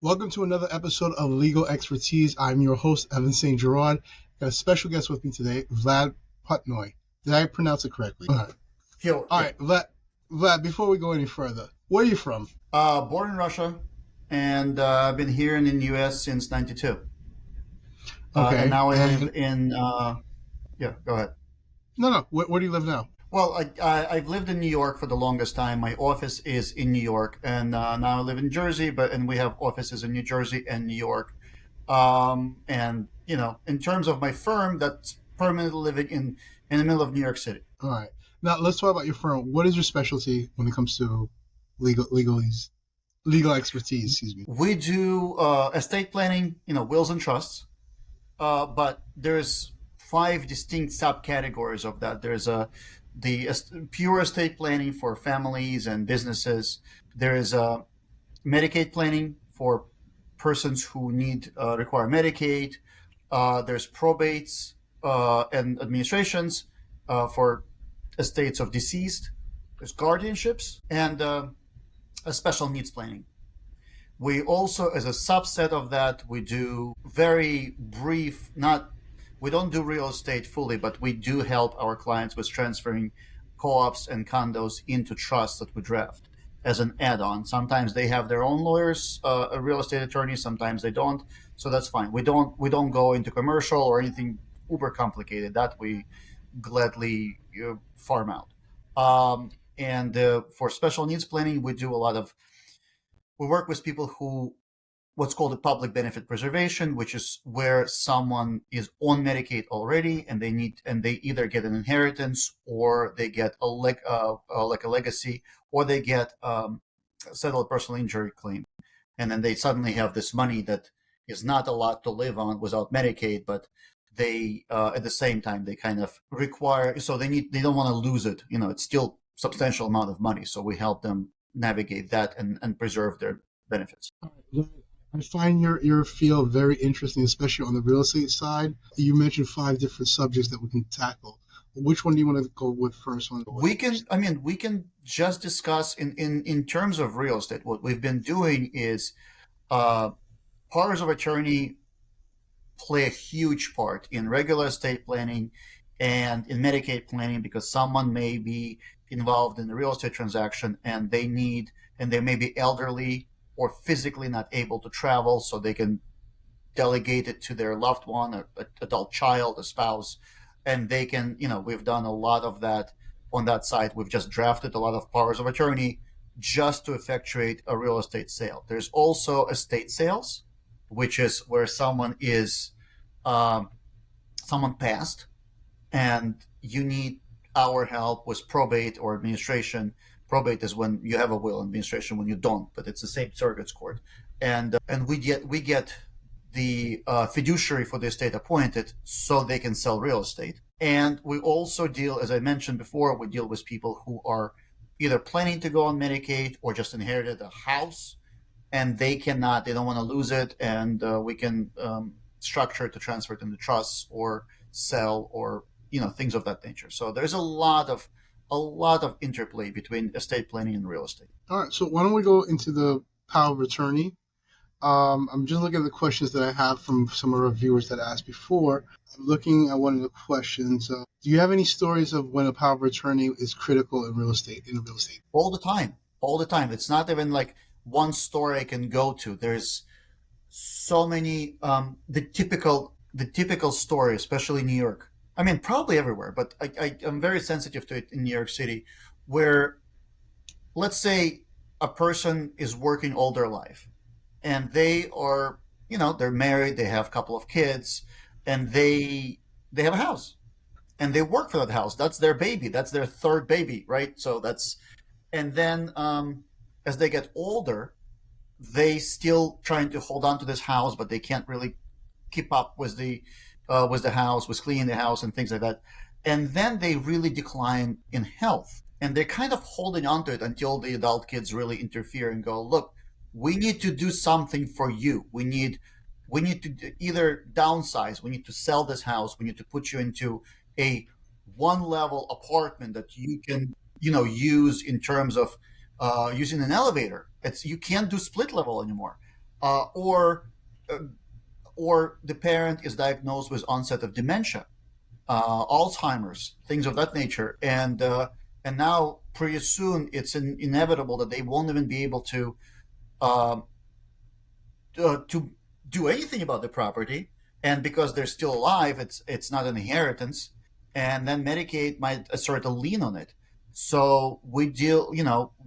Welcome to another episode of Legal Expertise. I'm your host, Evantz Saint-Gerard. Got a special guest with me today, Vlad Portnoy. Did I pronounce it correctly? All right. All right, Vlad, before we go any further, where are you from? Born in Russia, and I've been here in the U.S. since '92. Okay. And now I live in. Yeah, go ahead. No. Where do you live now? Well, I've lived in New York for the longest time. My office is in New York, and now I live in Jersey. And we have offices in New Jersey and New York. And in terms of my firm, that's permanently living in the middle of New York City. All right. Now let's talk about your firm. What is your specialty when it comes to legal expertise? Excuse me. We do estate planning, wills and trusts. But there's 5 distinct subcategories of that. There's the pure estate planning for families and businesses. There is Medicaid planning for persons who require Medicaid. There's probates and administrations for estates of deceased. There's guardianships and a special needs planning. We also, as a subset of that, we do very brief, we don't do real estate fully, but we do help our clients with transferring co-ops and condos into trusts that we draft as an add-on. Sometimes they have their own lawyers, a real estate attorney, sometimes they don't. So that's fine. We don't go into commercial or anything uber complicated. That we gladly farm out. And for special needs planning, we work with people who what's called a public benefit preservation, which is where someone is on Medicaid already and they either get an inheritance or they get like a legacy, or they get settle a personal injury claim, and then they suddenly have this money that is not a lot to live on without Medicaid, but they at the same time they kind of require, so they don't want to lose it. It's still substantial amount of money, so we help them navigate that and preserve their benefits. I find your field very interesting, especially on the real estate side. You mentioned 5 different subjects that we can tackle. Which one do you want to go with first? We can just discuss in terms of real estate. What we've been doing is powers of attorney play a huge part in regular estate planning and in Medicaid planning, because someone may be involved in the real estate transaction and they may be elderly or physically not able to travel, so they can delegate it to their loved one, an adult child, a spouse, and they can, we've done a lot of that on that side. We've just drafted a lot of powers of attorney just to effectuate a real estate sale. There's also estate sales, which is where someone passed and you need our help with probate or administration. Probate is when you have a will, administration when you don't, but it's the same surrogate's court. And we get the fiduciary for the estate appointed so they can sell real estate. And we also deal, as I mentioned before, we deal with people who are either planning to go on Medicaid or just inherited a house and they don't want to lose it, and we can structure it to transfer it into trusts or sell or things of that nature. So there's a lot of interplay between estate planning and real estate. All right, so why don't we go into the power of attorney? I'm just looking at the questions that I have from some of our viewers that asked before. I'm looking at one of the questions. Do you have any stories of when a power of attorney is critical in real estate? All the time. It's not even like one story I can go to. There's so many. The typical story, especially in New York. I mean, probably everywhere, but I'm very sensitive to it in New York City, where, let's say, a person is working all their life, and they are, they're married, they have a couple of kids, and they have a house, and they work for that house. That's their baby. That's their third baby, right? And then as they get older, they still trying to hold on to this house, but they can't really keep up with the house, with cleaning the house and things like that. And then they really decline in health. And they're kind of holding on to it until the adult kids really interfere and go, look, we need to do something for you. We need to either downsize, we need to sell this house, we need to put you into a one-level apartment that you can, use in terms of using an elevator. You can't do split level anymore. uh, or uh, or the parent is diagnosed with onset of dementia, Alzheimer's, things of that nature, and now pretty soon it's inevitable that they won't even be able um, to do anything about the property, and because they're still alive, it's not an inheritance, and then Medicaid might assert a lien on it. So we deal,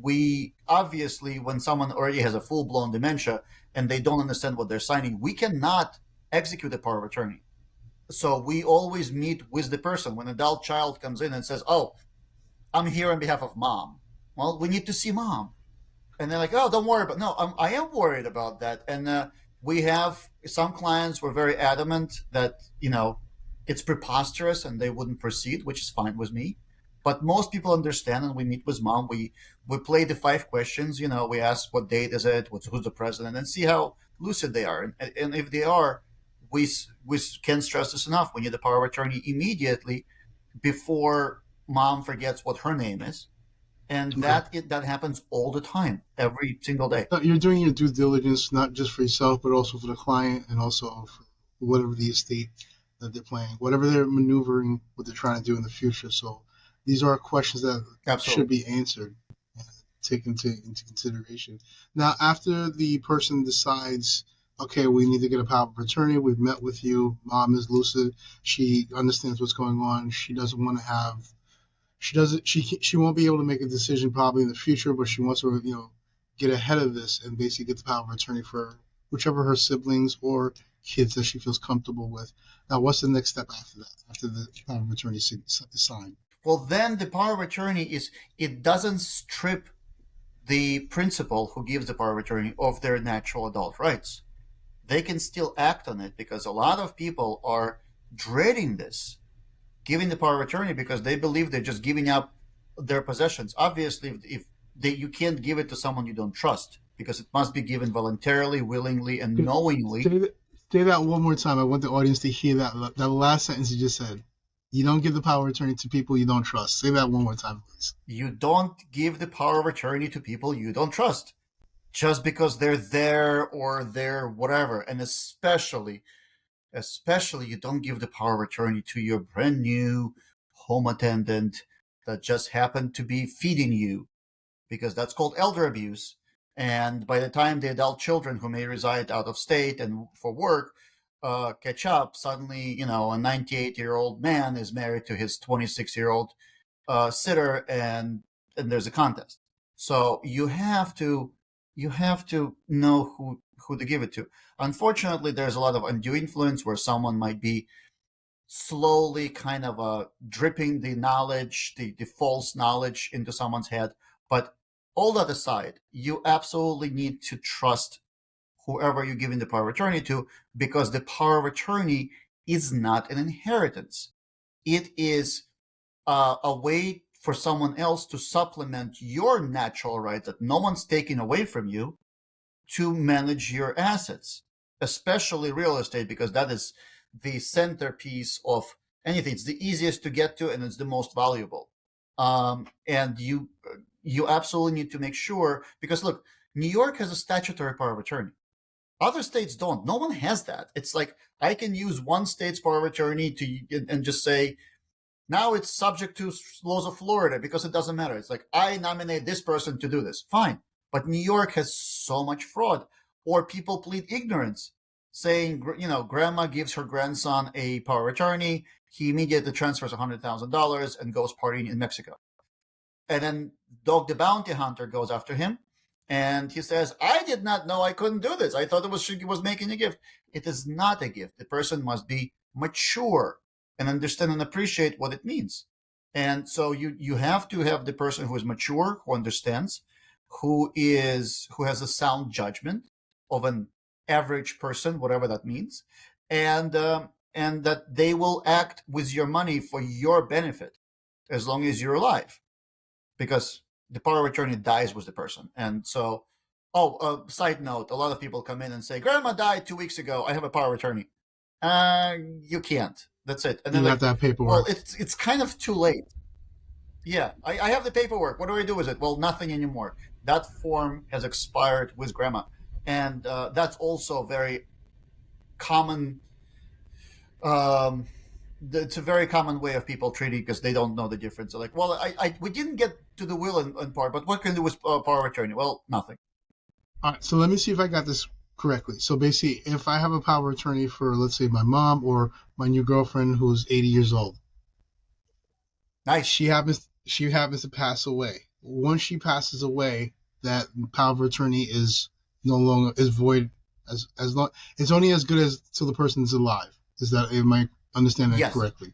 we obviously, when someone already has a full blown dementia and they don't understand what they're signing, we cannot execute a power of attorney. So we always meet with the person when an adult child comes in and says, "Oh, I'm here on behalf of mom." Well, we need to see mom, and they're like, "Oh, don't worry about." No, I am worried about that, and we have some clients were very adamant that it's preposterous and they wouldn't proceed, which is fine with me. But most people understand, and we meet with mom. We play the 5 questions. We ask what date is it, who's the president, and see how lucid they are. And if they are, we can't stress this enough. We need the power of attorney immediately before mom forgets what her name is, and Okay. that happens all the time, every single day. You're doing your due diligence not just for yourself, but also for the client and also for whatever the estate that they're planning, whatever they're maneuvering, what they're trying to do in the future. So these are questions that should Absolutely. be answered and taken into consideration. Now, after the person decides, okay, we need to get a power of attorney, we've met with you, mom is lucid, she understands what's going on, she doesn't want to have she doesn't she won't be able to make a decision probably in the future, but she wants to get ahead of this and basically get the power of attorney for whichever her siblings or kids that she feels comfortable with. Now, what's the next step after that? After the power of attorney is signed? Well, then the power of attorney is, it doesn't strip the principal who gives the power of attorney of their natural adult rights. They can still act on it, because a lot of people are dreading this, giving the power of attorney, because they believe they're just giving up their possessions. Obviously, if you can't give it to someone you don't trust, because it must be given voluntarily, willingly, and knowingly. Say that, say that one more time. I want the audience to hear that last sentence you just said. You don't give the power of attorney to people you don't trust. Say that one more time, please. You don't give the power of attorney to people you don't trust, just because they're there or they're whatever. And especially you don't give the power of attorney to your brand new home attendant that just happened to be feeding you, because that's called elder abuse. And by the time the adult children who may reside out of state and for work catch up, suddenly, a 98-year-old man is married to his 26-year-old sitter, and there's a contest. So you have to know who to give it to. Unfortunately, there's a lot of undue influence where someone might be slowly kind of dripping the knowledge, the false knowledge into someone's head. But all that aside, you absolutely need to trust whoever you're giving the power of attorney to, because the power of attorney is not an inheritance. It is a way for someone else to supplement your natural right that no one's taking away from you, to manage your assets, especially real estate, because that is the centerpiece of anything. It's the easiest to get to, and it's the most valuable. And you absolutely need to make sure, because look, New York has a statutory power of attorney. Other states don't. No one has that. It's like I can use one state's power of attorney and just say, now it's subject to laws of Florida, because it doesn't matter. It's like, I nominate this person to do this. Fine. But New York has so much fraud, or people plead ignorance, saying, grandma gives her grandson a power of attorney. He immediately transfers $100,000 and goes partying in Mexico. And then Dog the Bounty Hunter goes after him, and he says, I did not know I couldn't do this. I thought she was making a gift. It is not a gift. The person must be mature and understand and appreciate what it means. And so you have to have the person who is mature, who understands, who has a sound judgment of an average person, whatever that means, and that they will act with your money for your benefit as long as you're alive, because the power of attorney dies with the person. And so, side note: a lot of people come in and say, "Grandma died 2 weeks ago. I have a power of attorney." You can't. That's it. And then You have like, to have well, paperwork. it's kind of too late. Yeah, I have the paperwork. What do I do with it? Well, nothing anymore. That form has expired with grandma. and that's also very common. Um, it's a very common way of people treating because they don't know the difference. They're like, well, we didn't get to the will and part, but what can we do with power of attorney? Well, nothing. All right, so let me see if I got this correctly. So basically, if I have a power of attorney for, let's say, my mom or my new girlfriend who's 80 years old, Nice. she happens to pass away. Once she passes away, that power of attorney is no longer is void. As long it's only as good as till the person is alive. Is that am I understanding that Yes. correctly?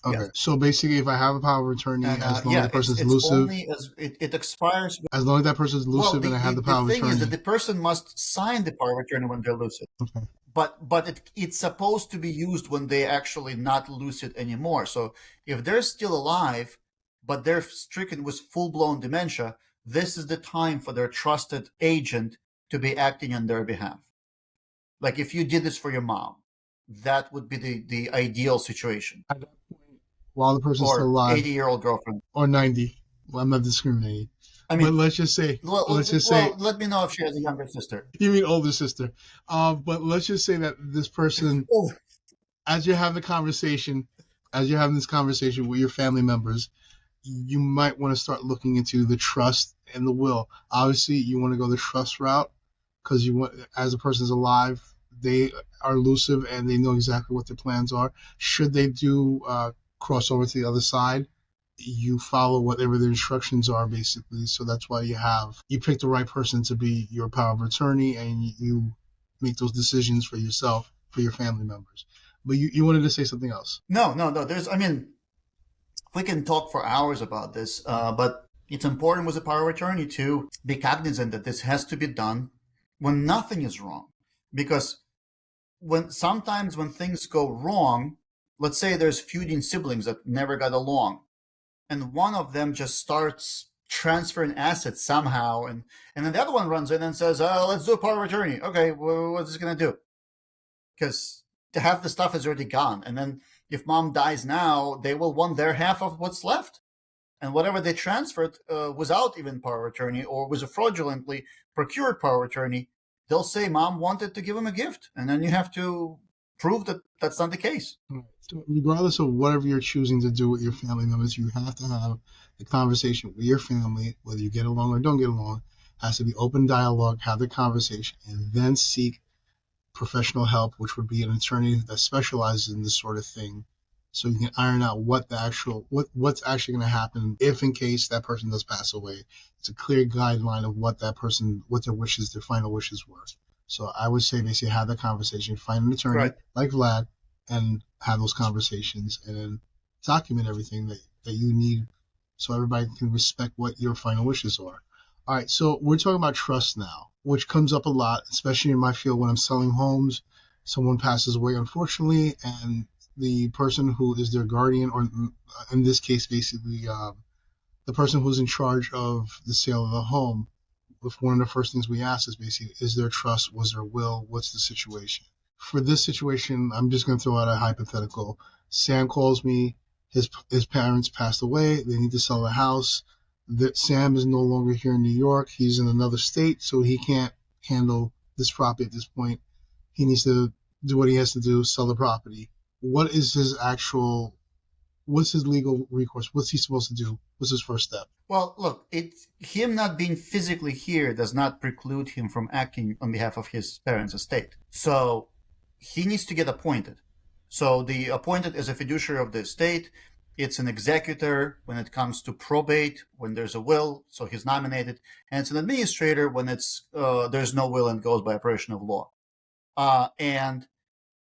Okay. Yes. So basically, if I have a power of attorney, And as long as yeah, the person's it's elusive, only as it expires. as long as that person's Well, elusive and I have the the power of thing is that attorney. the person must sign the power of attorney when they're lucid. Okay. But it's supposed to be used when they're actually not lucid anymore. So if they're still alive, but they're stricken with full-blown dementia, this is the time for their trusted agent to be acting on their behalf. Like if you did this for your mom, that would be the ideal situation. At that point, while the person's still Or alive, 80-year-old girlfriend. or 90, well, I'm not discriminating. I But mean, let's just say, let me know if she has a younger sister. you mean older sister. But let's just say that this person, Oh, as you're having this conversation with your family members, you might want to start looking into the trust and the will. Obviously, you want to go the trust route because you want, as a person's alive, they are elusive and they know exactly what their plans are. Should they do cross over to the other side, you follow whatever the instructions are, basically. So that's why you pick the right person to be your power of attorney, and you make those decisions for yourself, for your family members. But you wanted to say something else. no. We can talk for hours about this, but it's important with the power of attorney to be cognizant that this has to be done when nothing is wrong. Because sometimes when things go wrong, let's say there's feuding siblings that never got along, and one of them just starts transferring assets somehow, and then the other one runs in and says, let's do a power of attorney. Okay, well, what's this going to do? Because half the stuff is already gone. And then if mom dies now, they will want their half of what's left. And whatever they transferred without even power of attorney or with a fraudulently procured power of attorney, they'll say mom wanted to give him a gift. And then you have to prove that that's not the case. So regardless of whatever you're choosing to do with your family members, you have to have the conversation with your family, whether you get along or don't get along. It has to be open dialogue, have the conversation, and then seek professional help, which would be an attorney that specializes in this sort of thing, so you can iron out what's actually going to happen if in case that person does pass away. It's a clear guideline of what their final wishes were. So I would say basically have that conversation, find an attorney Right. like Vlad, and have those conversations, and then document everything that you need so everybody can respect what your final wishes are. All right, so we're talking about trust now, which comes up a lot, especially in my field when I'm selling homes. Someone passes away, unfortunately, and the person who is their guardian, or in this case, basically the person who's in charge of the sale of the home, if one of the first things we ask is basically, is there trust? Was there will? What's the situation? For this situation, I'm just going to throw out a hypothetical. Sam calls me. His parents passed away. They need to sell the house. Sam is no longer here in New York. He's in another state, so he can't handle this property at this point. He needs to do what he has to do, sell the property. What's his legal recourse? What's he supposed to do? What's his first step? Well, look, him not being physically here does not preclude him from acting on behalf of his parents' estate. So he needs to get appointed. So the appointed is a fiduciary of the estate. It's an executor when it comes to probate, when there's a will, so he's nominated, and it's an administrator when there's no will and goes by operation of law. And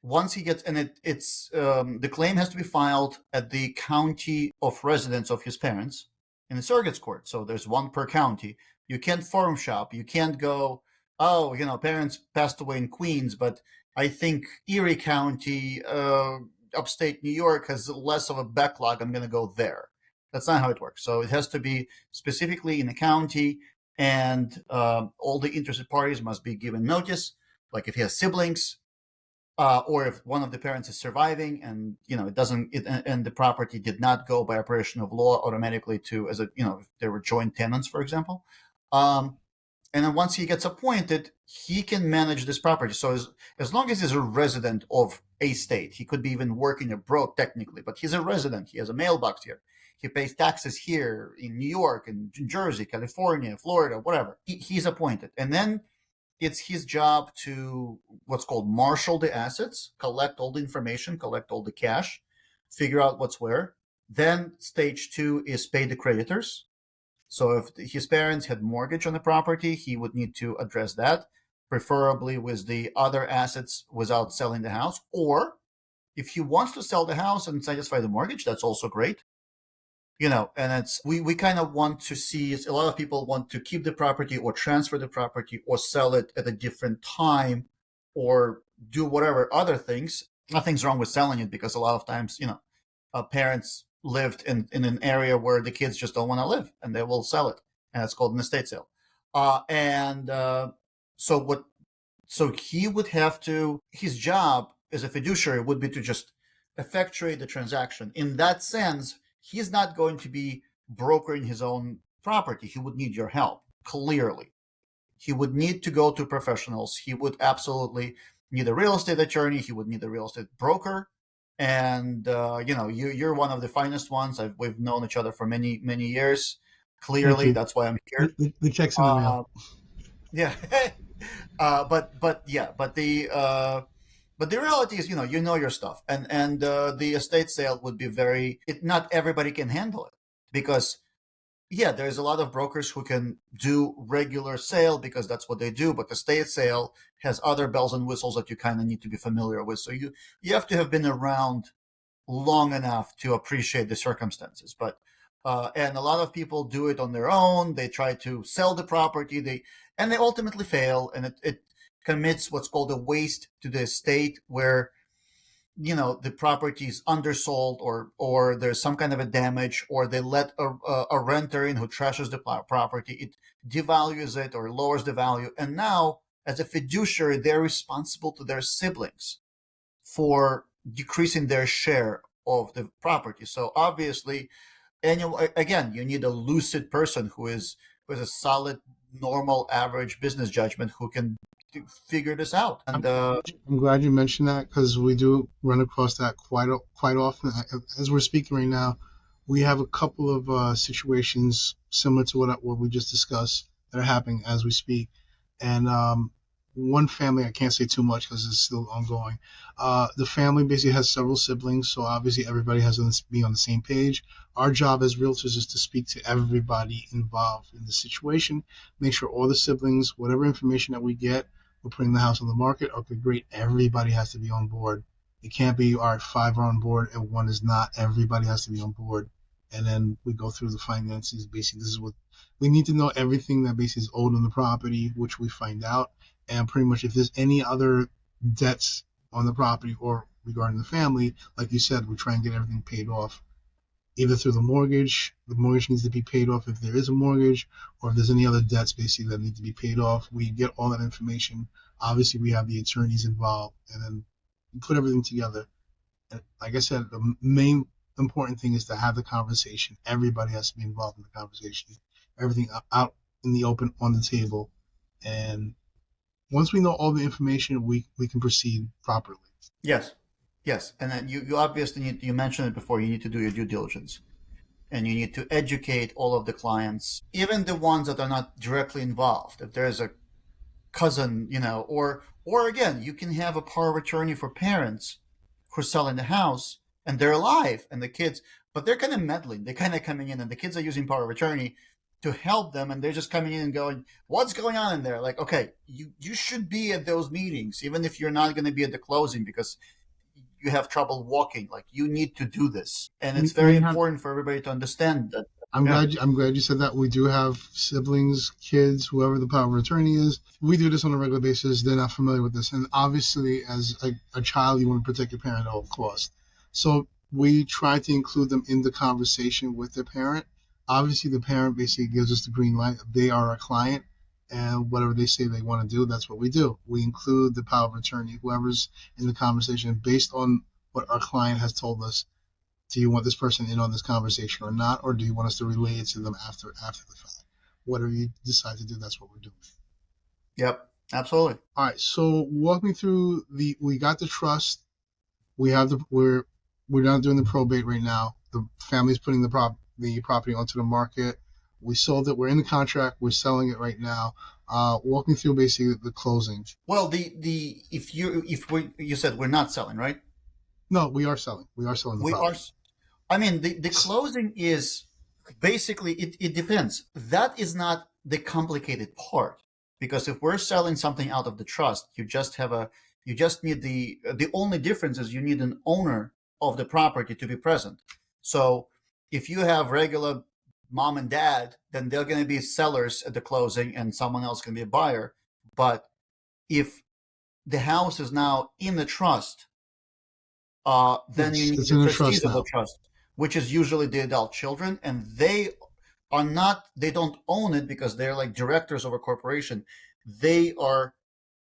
once he gets, and the claim has to be filed at the county of residence of his parents in the circuits court. So there's one per county. You can't forum shop. You can't go, parents passed away in Queens, but I think Erie County, upstate New York, has less of a backlog. I'm going to go there. That's not how it works. So it has to be specifically in the county, and all the interested parties must be given notice. Like if he has siblings, or if one of the parents is surviving, and and the property did not go by operation of law automatically if they were joint tenants, for example. And then once he gets appointed, he can manage this property. So as long as he's a resident of a state, he could be even working abroad technically, but he's a resident. He has a mailbox here. He pays taxes here in New York and New Jersey, California, Florida, whatever. He's appointed. And then it's his job to what's called marshal the assets, collect all the information, collect all the cash, figure out what's where. Then stage two is pay the creditors. So if his parents had mortgage on the property, he would need to address that, preferably with the other assets without selling the house. Or if he wants to sell the house and satisfy the mortgage, that's also great. And it's we kind of want to see a lot of people want to keep the property or transfer the property or sell it at a different time or do whatever other things. Nothing's wrong with selling it because a lot of times, parents lived in an area where the kids just don't want to live and they will sell it. And it's called an estate sale. So he would have to, his job as a fiduciary would be to just effectuate the transaction. In that sense, he's not going to be brokering his own property. He would need your help, clearly. He would need to go to professionals. He would absolutely need a real estate attorney. He would need a real estate broker. And, you're one of the finest ones. We've known each other for many, many years. Clearly, that's why I'm here. The checks in the mail. Yeah. But the reality is, you know your stuff, and the estate sale would be not everybody can handle it because, there's a lot of brokers who can do regular sale because that's what they do, but the estate sale has other bells and whistles that you kind of need to be familiar with. So you have to have been around long enough to appreciate the circumstances. But and a lot of people do it on their own. They try to sell the property, they ultimately fail, and it commits what's called a waste to the estate where, the property is undersold or there's some kind of a damage, or they let a renter in who trashes the property. It devalues it or lowers the value. And now, as a fiduciary, they're responsible to their siblings for decreasing their share of the property. So obviously, again, you need a lucid person who is with a solid, normal, average business judgment who can figure this out. And I'm glad you mentioned that because we do run across that quite often. As we're speaking right now, we have a couple of situations similar to what we just discussed that are happening as we speak. And one family, I can't say too much because it's still ongoing. The family basically has several siblings, so obviously everybody has to be on the same page. Our job as realtors is to speak to everybody involved in the situation, make sure all the siblings, whatever information that we get, we're putting the house on the market. Okay, great. Everybody has to be on board. It can't be, all right, 5 are on board and 1 is not. Everybody has to be on board. And then we go through the finances. Basically, this is what we need to know, everything that basically is owed on the property, which we find out. And pretty much if there's any other debts on the property or regarding the family, like you said, we try and get everything paid off, either through the mortgage. The mortgage needs to be paid off if there is a mortgage, or if there's any other debts basically that need to be paid off. We get all that information. Obviously, we have the attorneys involved, and then we put everything together. And like I said, the main important thing is to have the conversation. Everybody has to be involved in the conversation. Everything out in the open on the table. And once we know all the information, we can proceed properly. Yes. And then you obviously you mentioned it before, you need to do your due diligence. And you need to educate all of the clients, even the ones that are not directly involved. If there's a cousin, or again, you can have a power of attorney for parents who are selling the house and they're alive and the kids, but they're kind of meddling. They're kind of coming in and the kids are using power of attorney to help them, and they're just coming in and going, what's going on in there? Like, okay, you should be at those meetings, even if you're not going to be at the closing because you have trouble walking. Like, you need to do this. And it's very important for everybody to understand that. I'm glad you said that. We do have siblings, kids, whoever the power of attorney is. We do this on a regular basis. They're not familiar with this. And obviously, as a child, you want to protect your parent at all costs. So we try to include them in the conversation with their parent. Obviously, the parent basically gives us the green light. They are our client, and whatever they say they want to do, that's what we do. We include the power of attorney, whoever's in the conversation, based on what our client has told us. Do you want this person in on this conversation or not, or do you want us to relay it to them after the fact? Whatever you decide to do, that's what we're doing. Yep, absolutely. All right, so walk me through we got the trust, we have we're not doing the probate right now. The family's putting the property onto the market. We sold it. We're in the contract. We're selling it right now. Walk me through basically the closing. Well, the if we you said we're not selling, right? No, we are selling. We are selling the We are. property. I mean, the closing is basically it depends. That is not the complicated part because if we're selling something out of the trust, you just need the only difference is you need an owner of the property to be present. So if you have regular mom and dad, then they're going to be sellers at the closing, and someone else can be a buyer. But if the house is now in the trust, then you Yes, need it's the in the trustees trust of the now. trust, which is usually the adult children, and they don't own it because they're like directors of a corporation. They are,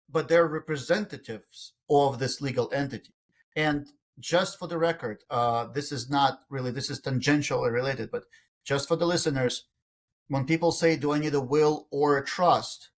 but they're representatives of this legal entity. And just for the record, this is not really, this is tangentially related, but just for the listeners, when people say, do I need a will or a trust?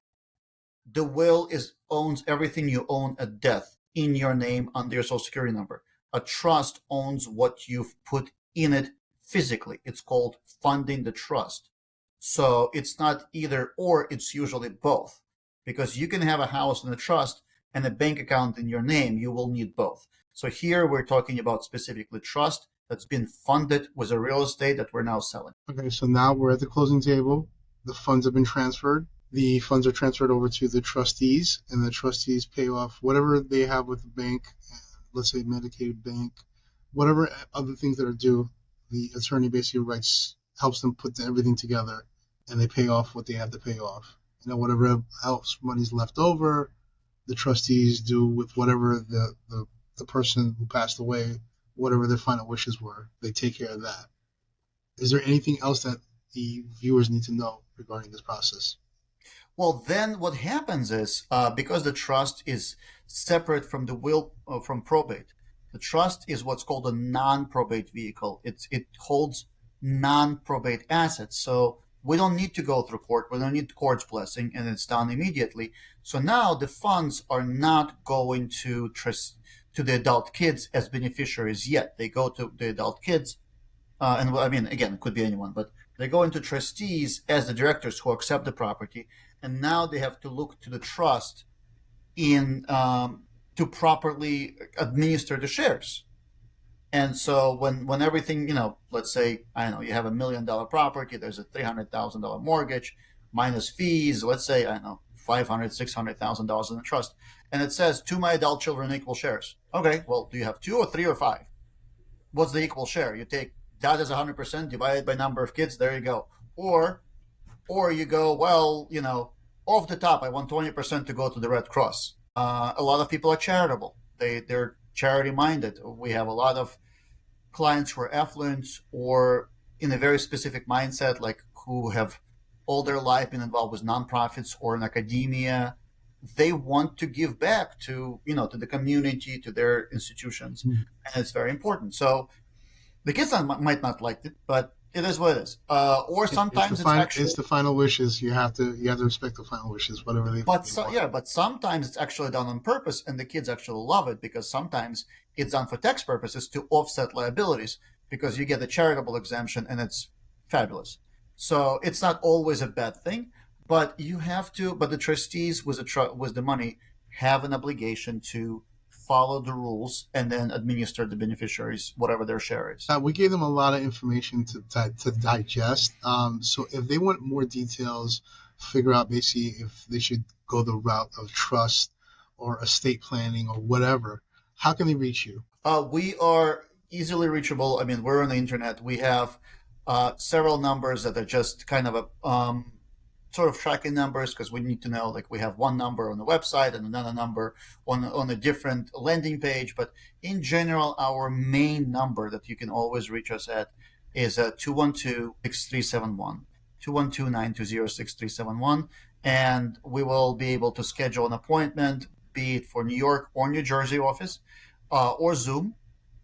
The will is owns everything you own at death in your name under your social security number. A trust owns what you've put in it physically. It's called funding the trust. So it's not either or, it's usually both. Because you can have a house in a trust and a bank account in your name, you will need both. So here we're talking about specifically trust that's been funded with a real estate that we're now selling. Okay, so now we're at the closing table. The funds have been transferred. The funds are transferred over to the trustees, and the trustees pay off whatever they have with the bank, let's say Medicaid bank, whatever other things that are due. The attorney basically helps them put everything together, and they pay off what they have to pay off. And then whatever else money's left over, the trustees do with whatever the person who passed away, whatever their final wishes were. They take care of that. Is there anything else that the viewers need to know regarding this process? Well, then what happens is because the trust is separate from the will from probate, the trust is what's called a non-probate vehicle. It holds non-probate assets, so we don't need to go through court. We don't need court's blessing, and it's done immediately. So now the funds are not going to trust to the adult kids as beneficiaries yet. They go to the adult kids and well, I mean, again, it could be anyone, but they go into trustees as the directors who accept the property, and now they have to look to the trust in to properly administer the shares. And so when everything, let's say I don't know, you have $1 million property, there's a $300,000 mortgage minus fees. Let's say I don't know, $500,000, $600,000 in the trust, and it says to my adult children equal shares. Okay, well, do you have two or three or five? What's the equal share? You take that as 100% divided by number of kids. There you go. Or you go, well, off the top, I want 20% to go to the Red Cross. A lot of people are charitable. They're charity minded. We have a lot of clients who are affluent or in a very specific mindset, like who have all their life been involved with nonprofits or in academia. They want to give back to the community, to their institutions, and it's very important. So the kids might not like it, but it is what it is. Or sometimes it's It's actually, the final wishes. You have to respect the final wishes, whatever but they want. yeah, but sometimes it's actually done on purpose, and the kids actually love it because sometimes it's done for tax purposes to offset liabilities because you get the charitable exemption, and it's fabulous. So it's not always a bad thing, but you have to. But the trustees with the money have an obligation to follow the rules and then administer the beneficiaries whatever their share is. We gave them a lot of information to digest. So if they want more details, figure out basically if they should go the route of trust or estate planning or whatever, how can they reach you? We are easily reachable. I mean, we're on the internet. We have several numbers that are just kind of a sort of tracking numbers because we need to know. Like we have one number on the website and another number on a different landing page. But in general, our main number that you can always reach us at is 212-6371. 212-920-6371, and we will be able to schedule an appointment, be it for New York or New Jersey office or Zoom.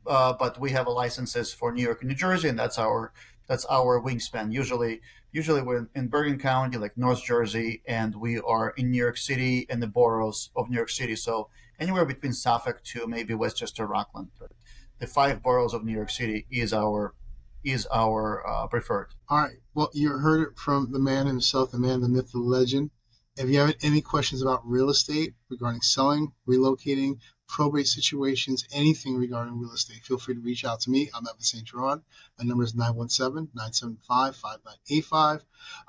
But we have licenses for New York and New Jersey, and that's our That's our wingspan. Usually we're in Bergen County, like North Jersey, and we are in New York City and the boroughs of New York City. So anywhere between Suffolk to maybe Westchester, Rockland. But the five boroughs of New York City is our preferred. All right. Well, you heard it from the man himself, the man, the myth, the legend. If you have any questions about real estate regarding selling, relocating, probate situations, anything regarding real estate, feel free to reach out to me. I'm Evantz Saint-Gerard. My number is 917-975-5985.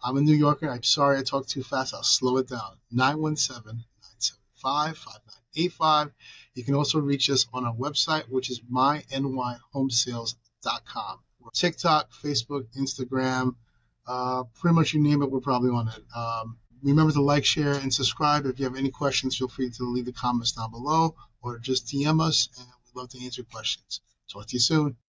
I'm a New Yorker. I'm sorry I talked too fast. I'll slow it down. 917-975-5985. You can also reach us on our website, which is mynyhomesales.com. TikTok, Facebook, Instagram, pretty much you name it, we're probably on it. Remember to like, share, and subscribe. If you have any questions, feel free to leave the comments down below or just DM us, and we'd love to answer questions. Talk to you soon.